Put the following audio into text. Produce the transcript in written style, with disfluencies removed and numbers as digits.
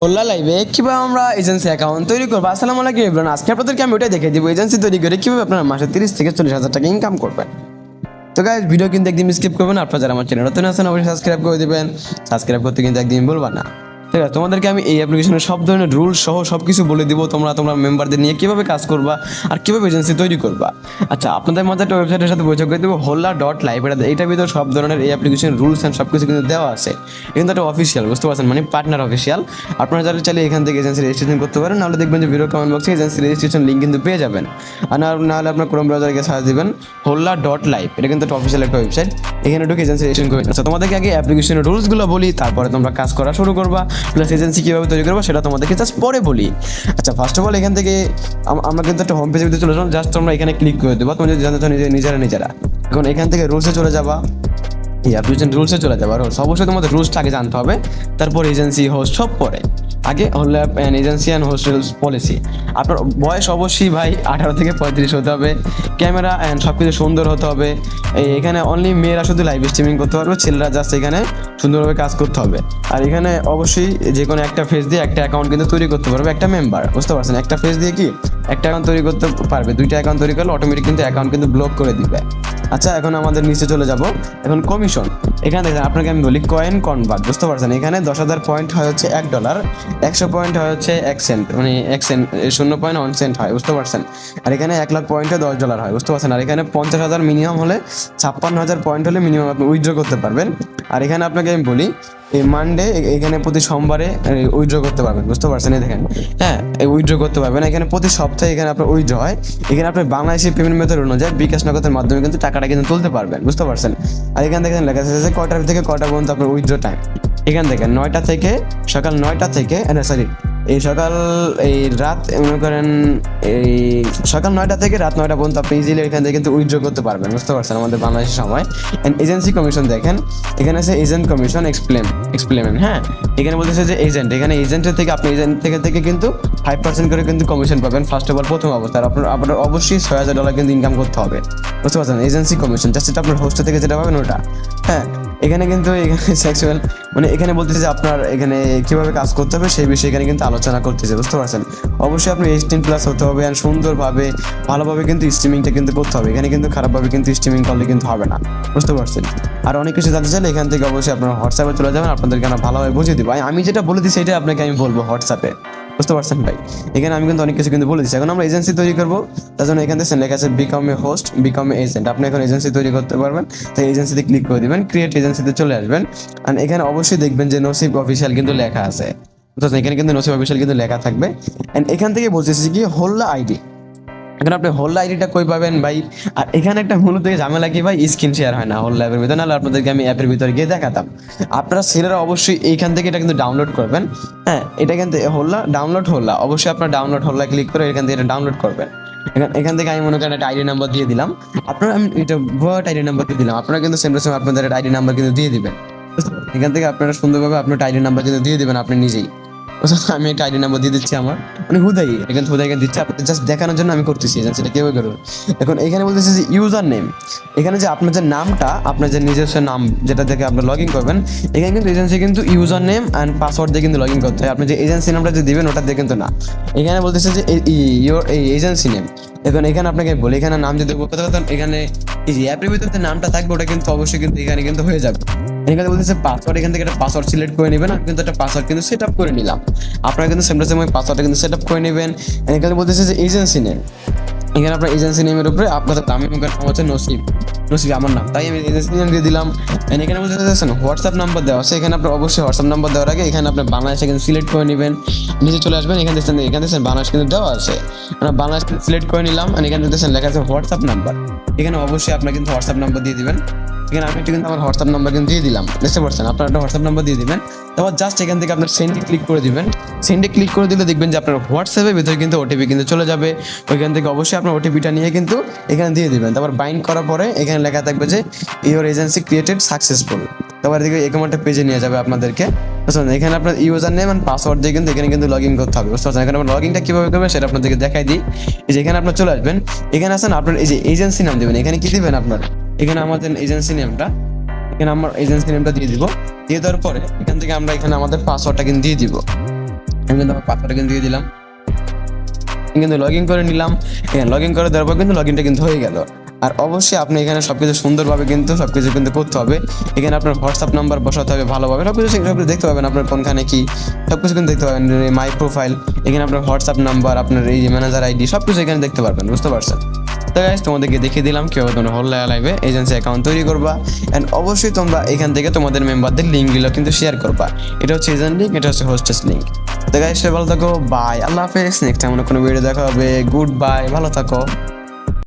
OLA লাইভে কিভাবে আমরা এজেন্সি অ্যাকাউন্ট তৈরি করবো। আসসালামু আলাইকুম এভরিওয়ান, আজকে আপনাদেরকে আমি ওটাই দেখিয়ে দিব এজেন্সি তৈরি করে কিভাবে আপনারা মাসে 30 থেকে 40 হাজার টাকা ইনকাম করবেন। তো গাইস, ভিডিও কিন্তু একদম স্কিপ করবেন। আপনারা যারা আমার চ্যানেল নতুন আছেন অবশ্যই সাবস্ক্রাইব করে দিবেন। সাবস্ক্রাইব করতে কিন্তু একদিন ভুলবেন না। ঠিক আছে, তোমাদেরকে আমি এই অ্যাপ্লিকেশনের সব ধরনের রুল সহ সব কিছু বলে দিব। তোমরা মেম্বারদের নিয়ে কিভাবে কাজ করবা আর কিভাবে এজেন্সি তৈরি করবা। আচ্ছা, আপনাদের মধ্যে একটা ওয়েবসাইটের সাথে বৈঠক করে দেবো, holla.live। এইটার ভিতরে সব ধরনের এই অ্যাপ্লিকেশন রুলস অ্যান্ড সব কিছু কিন্তু দেওয়া আছে। কিন্তু একটা অফিসিয়াল, বুঝতে পারছেন, মানে পার্টনার অফিসিয়াল। আপনারা যারা চাইলে এখান থেকে এজেন্সি রেজিস্ট্রেশন করতে পারেন, নাহলে দেখবেন যে ভিডিও কমেন্ট বক্সে এজেন্সি রেজিস্ট্রেশন লিঙ্ক কিন্তু পেয়ে যাবেন। আর নাহলে আপনার ক্রোম ব্রাউজারকে সার্চ দিবেন holla.live। এটা কিন্তু একটা অফিসিয়াল একটা ওয়েবসাইট, এখানে ঢুকে এজেন্সি রেজিস্ট্রেশন করবেন। আচ্ছা, তোমাদেরকে আগে অ্যাপ্লিকেশনের রুলসগুলো বলি, তারপরে তোমরা কাজ করা শুরু করবা। প্লাস এজেন্সি কীভাবে তৈরি করবো সেটা তোমাদেরকে জাস্ট পরে বলি। আচ্ছা, ফার্স্ট অফ অল এখান থেকে আমরা কিন্তু একটা হোম পেজের ভিতরে চলে যাবো। জাস্ট তোমরা এখানে ক্লিক করে দেবো। তুমি যদি জানতে চাও নিজেরা এখন এখান থেকে রুলসে চলে যাবা। এই অ্যাপ্লিকেশন রুলসে চলে যাবা। রুলস অবশ্যই তোমাদের রুলসটা আগে জানতে হবে, তারপর এজেন্সি হোস্ট সব পরে। আগে হল agency and host rules policy. আপনার বয়স অবশ্যই ভাই 18 থেকে 35 হতে হবে। ক্যামেরা অ্যান্ড সব কিছু সুন্দর হতে হবে। এখানে অনলি মেয়েরা শুধু লাইভ স্ট্রিমিং করতে পারবে, ছেলেরা জাস্ট এখানে সুন্দরভাবে কাজ করতে হবে। আর এখানে অবশ্যই যে কোনো একটা ফেস দিয়ে একটা অ্যাকাউন্ট কিন্তু তৈরি করতে পারবে একটা মেম্বার, বুঝতে পারছেন। একটা ফেস দিয়ে কি একটা অ্যাকাউন্ট তৈরি করতে পারবে, দুইটা অ্যাকাউন্ট তৈরি করলে অটোমেটিক কিন্তু অ্যাকাউন্ট কিন্তু ব্লক করে দিবে। আচ্ছা, এখন আমাদের নিচে চলে যাব। এখন কমিশন, এখানে দেখেন আপনাকে আমি বলি কয়েন কনভার্ট, বুঝতে পারছেন। এখানে 10,000 পয়েন্ট হয় হচ্ছে $1, 100 পয়েন্ট হয় হচ্ছে 1 সেন্ট, মানে 1 সেন্ট 0.1 সেন্ট হয়, বুঝতে পারছেন। আর এখানে 1 লাখ পয়েন্টে $10 হয়, বুঝতে পারছেন। আর এখানে 50,000 মিনিমাম হলে 56,000 পয়েন্ট হলে মিনিমাম আপনি উইথড্র করতে পারবেন। আর এখানে আপনাকে আমি বলি এই মানডে এখানে প্রতি সোমবারে উইথড্র করতে পারবেন, বুঝতে পারছেন। এই দেখেন, হ্যাঁ, উইথড্র করতে পারবেন। এখানে প্রতি সপ্তাহে এখানে আপনার উইথড্র হয়। এখানে আপনার বাংলাদেশি পেমেন্ট মেথড অনুযায়ী বিকাশ নগদের মাধ্যমে কিন্তু টাকাটা কিন্তু তুলতে পারবেন, বুঝতে পারছেন। আর এখান থেকে লেখা আছে কয়টার থেকে কয়টা পর্যন্ত আপনার উইথড্র টাইম। এখান থেকে সকাল 9টা থেকে এই রাত মনে করেন এই সকাল 9টা থেকে রাত 9টা পর্যন্ত আপনি ইজিলি এখান থেকে কিন্তু উইথড্র করতে পারবেন, বুঝতে পারছেন, আমাদের বাংলাদেশের সময়। এজেন্সি কমিশন দেখেন, এখানে আছে এজেন্ট কমিশন এক্সপ্লেমেন্ট। হ্যাঁ, এখানে বলতেছে যে এজেন্টের থেকে আপনি এজেন্ট থেকে কিন্তু 5% করে কিন্তু কমিশন পাবেন ফার্স্ট অফ অল, প্রথম অবস্থায়। আপনার অবশ্যই $6,000 কিন্তু ইনকাম করতে হবে, বুঝতে পারছেন। এজেন্সি কমিশন জাস্ট এটা আপনার হোস্ট থেকে যেটা পাবেন ওটা। হ্যাঁ, এখানে সেক্সুয়াল, মানে এখানে বলতেছে যে আপনার এখানে কিভাবে কাজ করতে হবে সেই বিষয়ে এখানে কিন্তু আলোচনা করতেছে, বুঝতে পারছেন। অবশ্যই আপনি 18+ হতে হবে আর সুন্দরভাবে ভালোভাবে কিন্তু স্ট্রিমিংটা কিন্তু করতে হবে। এখানে কিন্তু খারাপভাবে কিন্তু স্ট্রিমিং করলে কিন্তু হবে না, বুঝতে পারছেন। আর অনেক কিছু জানতে চাইলে এখান থেকে অবশ্যই আপনার হোয়াটসঅ্যাপে চলে যাবেন, আপনাদেরকে আমরা ভালোভাবে বুঝিয়ে দিব। আমি যেটা বলে দিই সেটাই আপনাকে আমি বলবো হোয়াটসঅ্যাপে, বুঝতে পারছেন ভাই। এখানে আমি কিন্তু অনেক কিছু কিন্তু বলে দিচ্ছি। এখন আমরা এজেন্সি তৈরি করবো, তার জন্য এখান থেকে লেখা আছে become a host, become a agent. আপনি এখন এজেন্সি তৈরি করতে পারবেন, তাই এজেন্সিতে ক্লিক করে দিবেন, ক্রিয়েট এজেন্সিতে চলে আসবেন। আর এখানে অবশ্যই দেখবেন যে নসিব অফিসিয়াল কিন্তু লেখা আছে, এখানে কিন্তু নসিব অফিসিয়াল কিন্তু লেখা থাকবে। এন্ড এখান থেকে বলতেছি কি হোল্লা আইডি। এখন আপনি হোল্লা আইডিটা কই পাবেন ভাই? আর এখানে একটা মূলত ঝামেলা কি ভাই, স্ক্রিন শেয়ার হয় না হোল্লা অ্যাপের ভিতরে, নাহলে আপনাদেরকে আমি অ্যাপের ভিতরে গিয়ে দেখাতাম। আপনারা ছেলেরা অবশ্যই এইখান থেকে এটা কিন্তু ডাউনলোড করবেন। হ্যাঁ, এটা কিন্তু হোল্লা অবশ্যই আপনার ডাউনলোড হোল্লা ক্লিক করে এখান থেকে এটা ডাউনলোড করবেন। এখান থেকে আমি মনে করেন একটা আইডি নাম্বার দিয়ে দিলাম। আপনারা আমি এটা ভুয়া আইডি নাম্বার দিয়ে দিলাম, আপনারা কিন্তু সেম আপনাদের একটা আইডি নাম্বার কিন্তু দিয়ে দিবেন। এখান থেকে আপনারা সুন্দরভাবে আপনার আইডি নাম্বার কিন্তু দিয়ে দিবেন আপনি নিজেই। আমি একটা আইডি নাম্বার দিয়ে দিচ্ছি আমার, মানে হুদাই দিচ্ছি আপনাদের জাস্ট দেখানোর জন্য আমি করতেছি, সেটা কেউ করবে। এখন এখানে বলতেছি যে ইউজার নেম, এখানে যে আপনার যে নামটা, আপনার যে নিজস্ব নাম যেটা থেকে আপনি লগ ইন করবেন, এখানে কিন্তু এজেন্সি কিন্তু ইউজার নেম অ্যান্ড পাসওয়ার্ড দিয়ে কিন্তু লগ ইন করতে হয়। আপনি যে এজেন্সি নামটা যে দিবেন ওটা দিয়ে কিন্তু না। এখানে বলতেছে যে ইউর এই এজেন্সি নেম। এখন এখানে আপনাকে বলি এখানে নাম যদি এখানে এই যে অ্যাপের ভিতরে নামটা থাকবে ওটা কিন্তু অবশ্যই কিন্তু এখানে কিন্তু হয়ে যাবে। এখানে বলতেছে পাসওয়ার্ড, এখান থেকে একটা পাসওয়ার্ড সিলেক্ট করে নেবেন। আমি কিন্তু একটা পাসওয়ার্ড কিন্তু সেট আপ করে নিলাম, আপনারা কিন্তু সেম ওই পাসওয়ার্ডটা কিন্তু সেট আপ করে নেবেন। এখানে বলতেছে যে এজেন্সি নেম, এখানে আপনার এজেন্সি নেমের উপরে আপনাদের নাম হচ্ছে নসিব আমার নাম, তাই আমি এজেন্সি নেম দিয়ে দিলাম। এখানে বলতে চাচ্ছেন হোয়াটসঅ্যাপ নাম্বার দেওয়া আছে, এখানে আপনার অবশ্যই হোয়াটসঅ্যাপ নাম্বার দেওয়ার আগে এখানে আপনার বাংলাদেশে কিন্তু সিলেক্ট করে নেবেন, নিচে চলে আসবেন। এখানে দেখছেন বাংলাদেশ কিন্তু দেওয়া আছে, আমরা বাংলাদেশ সিলেক্ট করে নিলাম। এখানে দেখছেন লেখা আছে হোয়াটসঅ্যাপ নাম্বার, এখানে অবশ্যই আপনার কিন্তু হোয়াটসঅ্যাপ নাম্বার দিয়ে দিবেন। এখানে আমি কিন্তু আমার হোয়াটসঅ্যাপ নাম্বার কিন্তু দিয়ে দিলাম, বুঝতে পারছেন। আপনার একটা হোয়াটসঅ্যাপ নাম্বার দিয়ে দিবেন, তারপর জাস্ট এখান থেকে আপনার সেন্ডে ক্লিক করে দিবেন। সেন্ডে ক্লিক করে দিলে দেখবেন যে আপনার হোয়াটসঅ্যাপের ভিতরে কিন্তু ওটিপি কিন্তু চলে যাবে। ওইখান থেকে অবশ্যই আপনার ওটিপিটা নিয়ে কিন্তু এখানে দিয়ে দিবেন। তারপর বাইন্ড করার পরে এখানে লেখা থাকবে যে ইউর এজেন্সি ক্রিয়েটেড সাকসেসফুল। তারপর এদিকে এরকম একটা পেজে নিয়ে যাবে আপনাদেরকে, বুঝতে পারছেন। এখানে আপনার ইউজার নেম অ্যান্ড পাসওয়ার্ড দিয়ে কিন্তু এখানে কিন্তু লগ ইন করতে হবে, বুঝতে পারছেন। এখানে আপনার লগ ইনটা কীভাবে করবেন সেটা আপনাদেরকে দেখাই দিই। এই যে এখানে আপনার চলে আসবেন, এখানে আসেন আপনার এই যে এজেন্সি নাম দেবেন। এখানে কি দিবেন আপনার, এখানে আমাদের এজেন্সি নেমটা, এখানে আমার এজেন্সি নেমটা দিয়ে দিব। দিয়ে দেওয়ার পরে এখান থেকে আমরা এখানে আমাদের পাসওয়ার্ডটা কিন্তু দিয়ে দিব। আমি কিন্তু আমার পাসওয়ার্ড কিন্তু দিয়ে দিলাম, কিন্তু লগ ইন করে নিলাম। এখানে লগ ইন করে দেওয়ার পর কিন্তু লগ ইনটা কিন্তু হয়ে গেল। আর অবশ্যই আপনি এখানে সব কিছু সুন্দরভাবে কিন্তু সব কিছু কিন্তু করতে হবে। এখানে আপনার হোয়াটসঅ্যাপ নাম্বার বসাতে হবে ভালোভাবে, সব কিছু দেখতে পাবেন আপনার কোনখানে কি, সব কিছু কিন্তু দেখতে পাবেন। মাই প্রোফাইল, এখানে আপনার হোয়াটসঅ্যাপ নাম্বার, আপনার এই ম্যানেজার আইডি সব কিছু এখানে দেখতে পারবেন, বুঝতে পারছেন? তো গাইস তোমাদেরকে দেখিয়ে দিলাম কীভাবে তোমরা হোল লাইভে এজেন্সি অ্যাকাউন্ট তৈরি করবা। অ্যান্ড অবশ্যই তোমরা এখান থেকে তোমাদের মেম্বারদের লিঙ্কগুলো কিন্তু শেয়ার করবা। এটা হচ্ছে এজেন্ট লিঙ্ক, এটা হচ্ছে হোস্টেস লিঙ্ক। তো গাইস ভালো থাকো, বাই, আল্লাহ হাফেজ। নেক্সট টাইম কোনো ভিডিও দেখা হবে, গুড বাই, ভালো থাকো।